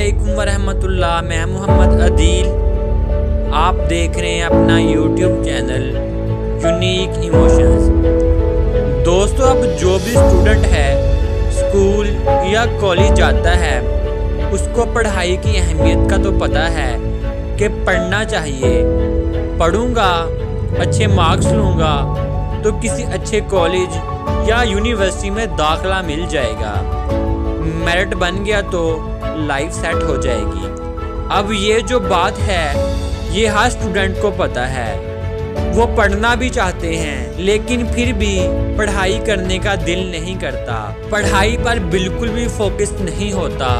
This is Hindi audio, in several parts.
अस्सलामुअलैकुम वरहमतुल्लाह। मैं मोहम्मद अदील, आप देख रहे हैं अपना यूट्यूब चैनल यूनिक इमोशंस। दोस्तों, अब जो भी स्टूडेंट है स्कूल या कॉलेज जाता है उसको पढ़ाई की अहमियत का तो पता है कि पढ़ना चाहिए। पढ़ूंगा, अच्छे मार्क्स लूँगा तो किसी अच्छे कॉलेज या यूनिवर्सिटी में दाखिला मिल जाएगा। मेरिट बन गया तो लाइफ सेट हो जाएगी। अब ये जो बात है ये हर स्टूडेंट को पता है। वो पढ़ना भी चाहते हैं लेकिन फिर भी पढ़ाई करने का दिल नहीं करता। पढ़ाई पर बिल्कुल भी फोकस नहीं होता।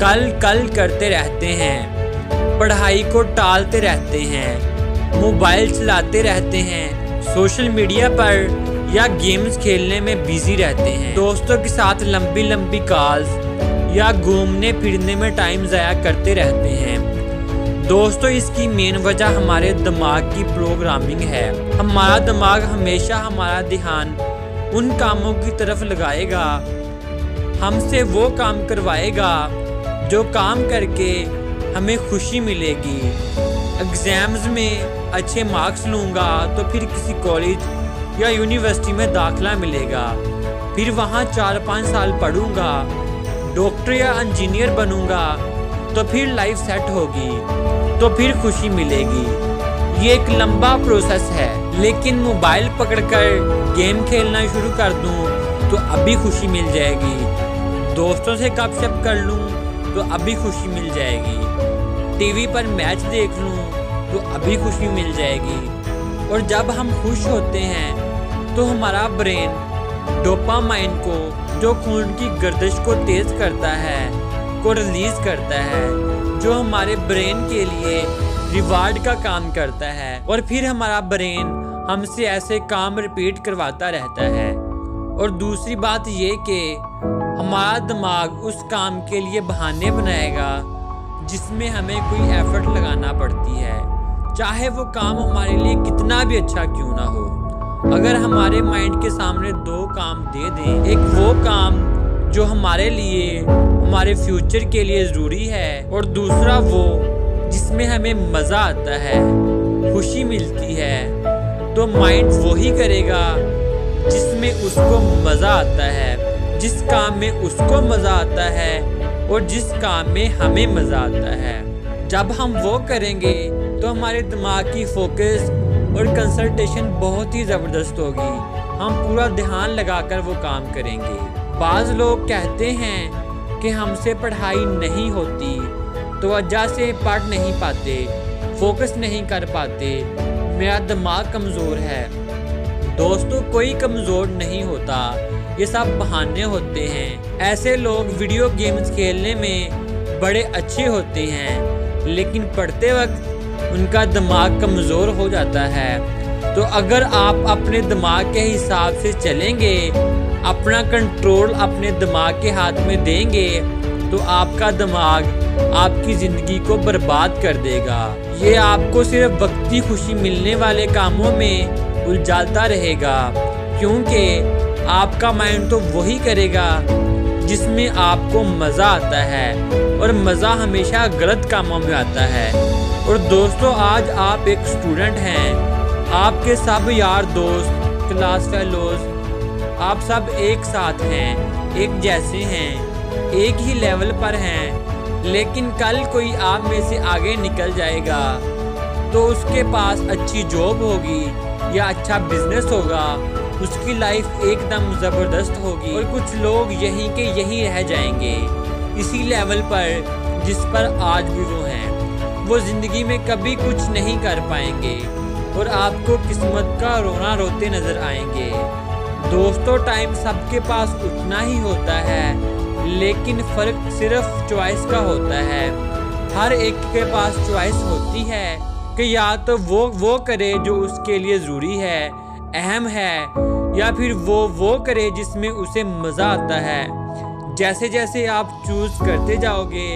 कल करते रहते हैं, पढ़ाई को टालते रहते हैं, मोबाइल चलाते रहते हैं, सोशल मीडिया पर या गेम्स खेलने में बिजी रहते हैं, दोस्तों के साथ लंबी लंबी कॉल्स या घूमने फिरने में टाइम ज़ाया करते रहते हैं। दोस्तों, इसकी मेन वजह हमारे दिमाग की प्रोग्रामिंग है। हमारा दिमाग हमेशा हमारा ध्यान उन कामों की तरफ लगाएगा, हमसे वो काम करवाएगा जो काम करके हमें खुशी मिलेगी। एग्ज़ाम्स में अच्छे मार्क्स लूँगा तो फिर किसी कॉलेज या यूनिवर्सिटी में दाखिला मिलेगा, फिर वहाँ 4-5 साल पढ़ूंगा, डॉक्टर या इंजीनियर बनूंगा तो फिर लाइफ सेट होगी, तो फिर खुशी मिलेगी। ये एक लंबा प्रोसेस है। लेकिन मोबाइल पकड़कर गेम खेलना शुरू कर दूं तो अभी खुशी मिल जाएगी, दोस्तों से गपशप कर लूं तो अभी खुशी मिल जाएगी, टीवी पर मैच देख लूं तो अभी खुशी मिल जाएगी। और जब हम खुश होते हैं तो हमारा ब्रेन डोपामाइन को, जो खून की गर्दिश को तेज करता है, को रिलीज करता है, जो हमारे ब्रेन के लिए रिवार्ड का काम करता है। और फिर हमारा ब्रेन हमसे ऐसे काम रिपीट करवाता रहता है। और दूसरी बात ये कि हमारा दिमाग उस काम के लिए बहाने बनाएगा जिसमें हमें कोई एफर्ट लगाना पड़ती है, चाहे वो काम हमारे लिए कितना भी अच्छा क्यों ना हो। अगर हमारे माइंड के सामने 2 काम दे दें, एक वो काम जो हमारे लिए, हमारे फ्यूचर के लिए ज़रूरी है, और दूसरा वो जिसमें हमें मज़ा आता है, खुशी मिलती है, तो माइंड वही करेगा जिसमें उसको मज़ा आता है, जिस काम में उसको मज़ा आता है और जिस काम में हमें मज़ा आता है। जब हम वो करेंगे तो हमारे दिमाग की फोकस और कंसंट्रेशन बहुत ही ज़बरदस्त होगी। हम पूरा ध्यान लगाकर वो काम करेंगे। बाज़ लोग कहते हैं कि हमसे पढ़ाई नहीं होती तो वजह से पढ़ नहीं पाते, फोकस नहीं कर पाते, मेरा दिमाग कमज़ोर है। दोस्तों, कोई कमज़ोर नहीं होता, ये सब बहाने होते हैं। ऐसे लोग वीडियो गेम्स खेलने में बड़े अच्छे होते हैं लेकिन पढ़ते वक्त उनका दिमाग कमज़ोर हो जाता है। तो अगर आप अपने दिमाग के हिसाब से चलेंगे, अपना कंट्रोल अपने दिमाग के हाथ में देंगे तो आपका दिमाग आपकी ज़िंदगी को बर्बाद कर देगा। ये आपको सिर्फ वक्ती खुशी मिलने वाले कामों में उलझाता रहेगा, क्योंकि आपका माइंड तो वही करेगा जिसमें आपको मज़ा आता है, और मज़ा हमेशा गलत कामों में आता है। और दोस्तों, आज आप एक स्टूडेंट हैं, आपके सब यार दोस्त, क्लास फेलोज, आप सब एक साथ हैं, एक जैसे हैं, एक ही लेवल पर हैं। लेकिन कल कोई आप में से आगे निकल जाएगा तो उसके पास अच्छी जॉब होगी या अच्छा बिजनेस होगा, उसकी लाइफ एकदम ज़बरदस्त होगी, और कुछ लोग यहीं के यहीं रह जाएंगे इसी लेवल पर जिस पर आज भी वो हैं। वो ज़िंदगी में कभी कुछ नहीं कर पाएंगे और आपको किस्मत का रोना रोते नज़र आएंगे। दोस्तों, टाइम सबके पास उतना ही होता है लेकिन फ़र्क सिर्फ चॉइस का होता है। हर एक के पास चॉइस होती है कि या तो वो करे जो उसके लिए ज़रूरी है, अहम है, या फिर वो करे जिसमें उसे मज़ा आता है। जैसे जैसे आप चूज़ करते जाओगे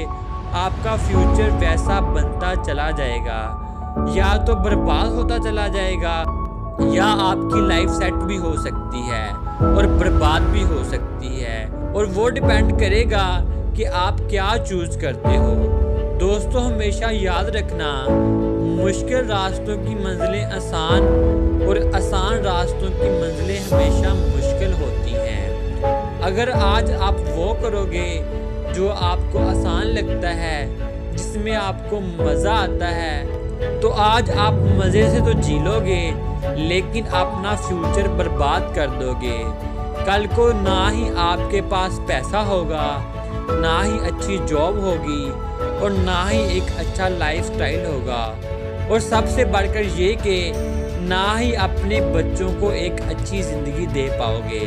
आपका फ्यूचर वैसा बनता चला जाएगा, या तो बर्बाद होता चला जाएगा या आपकी लाइफ सेट भी हो सकती है और बर्बाद भी हो सकती है। और वो डिपेंड करेगा कि कि आप क्या चूज करते हो। दोस्तों हमेशा याद रखना, मुश्किल रास्तों की मंजिलें आसान और आसान रास्तों की मंजिलें हमेशा मुश्किल होती हैं। अगर आज आप वो करोगे जो आपको आसान लगता है, जिसमें आपको मज़ा आता है, तो आज आप मज़े से तो जी लोगे, लेकिन अपना फ्यूचर बर्बाद कर दोगे। कल को ना ही आपके पास पैसा होगा, ना ही अच्छी जॉब होगी और ना ही एक अच्छा लाइफस्टाइल होगा, और सबसे बढ़कर ये कि ना ही अपने बच्चों को एक अच्छी ज़िंदगी दे पाओगे।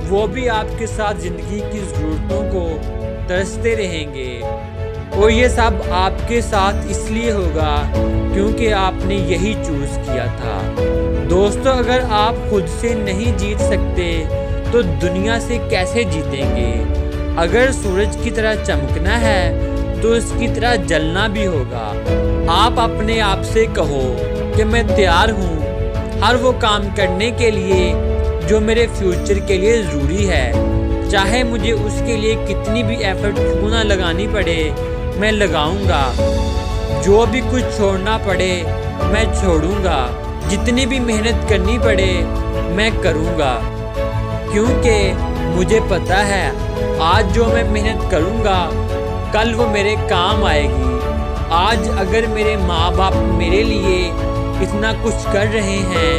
वो भी आपके साथ ज़िंदगी की ज़रूरतों को तरसते रहेंगे, और ये सब आपके साथ इसलिए होगा क्योंकि आपने यही चूज़ किया था। दोस्तों अगर आप खुद से नहीं जीत सकते तो दुनिया से कैसे जीतेंगे। अगर सूरज की तरह चमकना है तो उसकी तरह जलना भी होगा। आप अपने आप से कहो कि मैं तैयार हूँ हर वो काम करने के लिए जो मेरे फ्यूचर के लिए ज़रूरी है, चाहे मुझे उसके लिए कितनी भी एफर्ट क्यों ना लगानी पड़े, मैं लगाऊंगा। जो भी कुछ छोड़ना पड़े मैं छोड़ूंगा, जितनी भी मेहनत करनी पड़े मैं करूंगा, क्योंकि मुझे पता है आज जो मैं मेहनत करूंगा कल वो मेरे काम आएगी। आज अगर मेरे माँ बाप मेरे लिए इतना कुछ कर रहे हैं,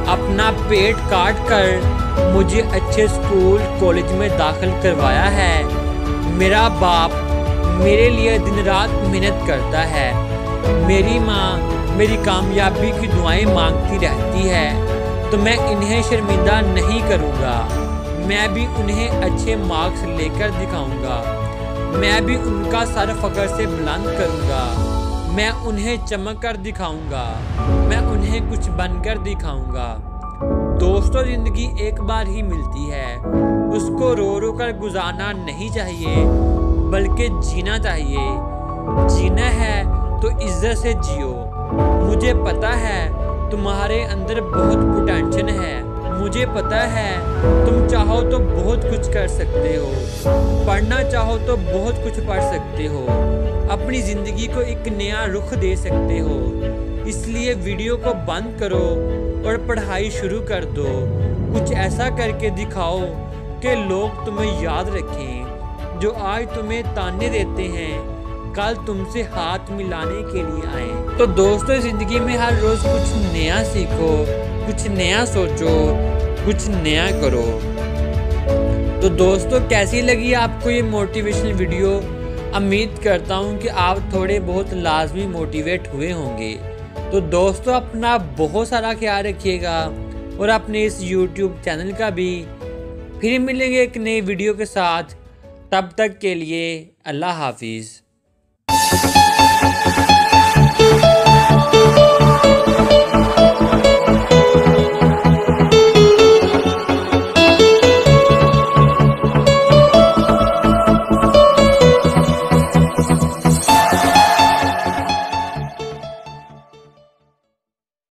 अपना पेट काट कर मुझे अच्छे स्कूल कॉलेज में दाखिल करवाया है, मेरा बाप मेरे लिए दिन रात मेहनत करता है, मेरी माँ मेरी कामयाबी की दुआएं मांगती रहती है, तो मैं इन्हें शर्मिंदा नहीं करूँगा। मैं भी उन्हें अच्छे मार्क्स लेकर दिखाऊंगा, मैं भी उनका सर फख्र से बुलंद करूँगा, मैं उन्हें चमक कर दिखाऊंगा, मैं उन्हें कुछ बनकर दिखाऊंगा। दोस्तों ज़िंदगी एक बार ही मिलती है, उसको रो रो कर गुजारना नहीं चाहिए बल्कि जीना चाहिए। जीना है तो इज्जत से जियो। मुझे पता है तुम्हारे अंदर बहुत पोटेंशियल है, मुझे पता है तुम चाहो तो बहुत कुछ कर सकते हो, पढ़ना चाहो तो बहुत कुछ पढ़ सकते हो, अपनी ज़िंदगी को एक नया रुख दे सकते हो। इसलिए वीडियो को बंद करो और पढ़ाई शुरू कर दो। कुछ ऐसा करके दिखाओ कि लोग तुम्हें याद रखें। जो आज तुम्हें ताने देते हैं कल तुमसे हाथ मिलाने के लिए आए। तो दोस्तों ज़िंदगी में हर रोज़ कुछ नया सीखो, कुछ नया सोचो, कुछ नया करो। तो दोस्तों कैसी लगी आपको ये मोटिवेशनल वीडियो? उम्मीद करता हूँ कि आप थोड़े बहुत लाजमी मोटिवेट हुए होंगे। तो दोस्तों अपना बहुत सारा ख्याल रखिएगा और अपने इस YouTube चैनल का भी। फिर मिलेंगे एक नई वीडियो के साथ, तब तक के लिए अल्लाह हाफिज़।